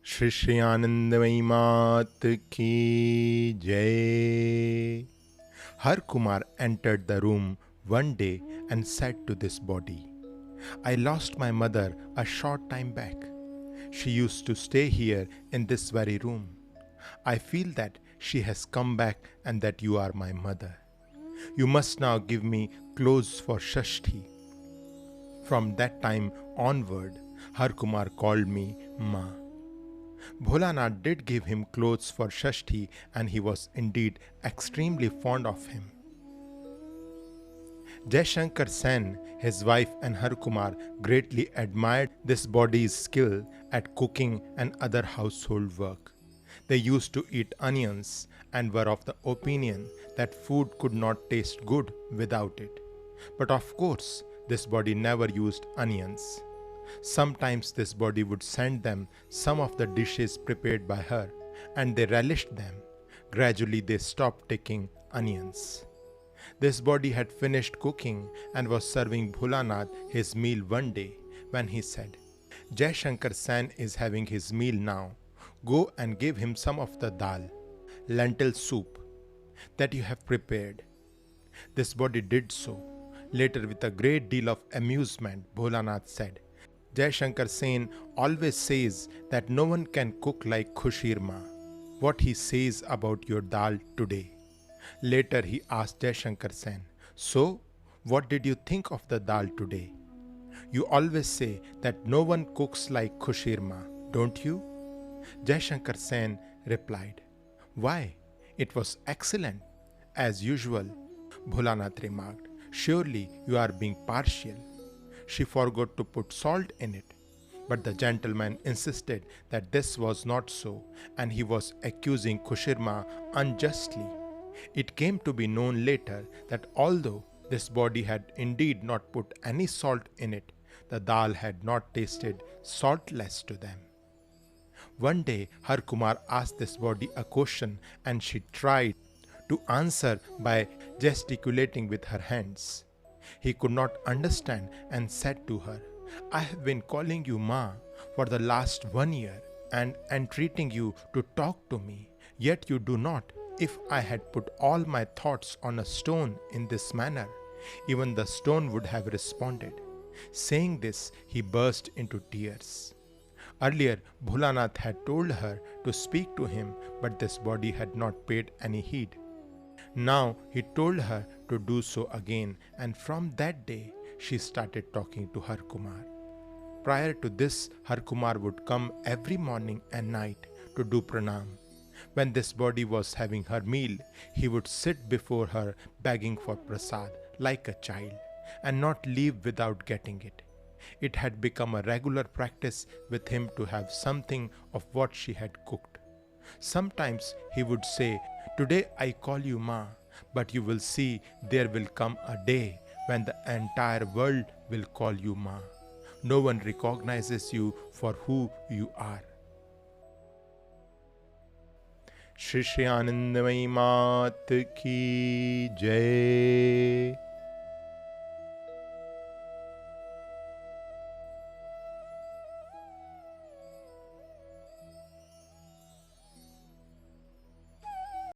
श्री श्री आनंदमयी मात की जय. Har Kumar entered the room one day and said to this body, I lost my mother a short time back. She used to stay here in this very room. I feel that she has come back and that you are my mother. You must now give me clothes for Shashti. From that time onward, Har Kumar called me Ma. Bholanath did give him clothes for Shashti, and he was indeed extremely fond of him. Jaishankar Sen, his wife, and Har Kumar greatly admired this body's skill at cooking and other household work. They used to eat onions and were of the opinion that food could not taste good without it. But of course, this body never used onions. Sometimes this body would send them some of the dishes prepared by her, and they relished them. Gradually, they stopped taking onions. This body had finished cooking and was serving Bholanath his meal one day when he said, Jaishankar Sen is having his meal now. Go and give him some of the dal, lentil soup, that you have prepared. This body did so. Later, with a great deal of amusement, Bholanath said, Jaishankar Sen always says that no one can cook like Khushir Ma. What he says about your dal today. Later he asked Jaishankar Sen, So, what did you think of the dal today? You always say that no one cooks like Khushir Ma, don't you? Jaishankar Sen replied, Why, it was excellent, as usual. Bholanath remarked, Surely you are being partial. She forgot to put salt in it. But the gentleman insisted that this was not so, and he was accusing Khushir Ma unjustly. It came to be known later that although this body had indeed not put any salt in it, the dal had not tasted saltless to them. One day, Har Kumar asked this body a question, and she tried to answer by gesticulating with her hands. He could not understand and said to her, I have been calling you Ma for the last 1 year and entreating you to talk to me, yet you do not. If I had put all my thoughts on a stone in this manner, even the stone would have responded. Saying this, he burst into tears. Earlier, Bholanath had told her to speak to him, but this body had not paid any heed. Now he told her to do so again, and from that day she started talking to Har Kumar. Prior to this, Har Kumar would come every morning and night to do pranam. When this body was having her meal, he would sit before her begging for prasad like a child and not leave without getting it. It had become a regular practice with him to have something of what she had cooked. Sometimes he would say, Today I call you Ma, but you will see there will come a day when the entire world will call you Ma. No one recognizes you for who you are. Shri Shri आनंदमयी मात की जय.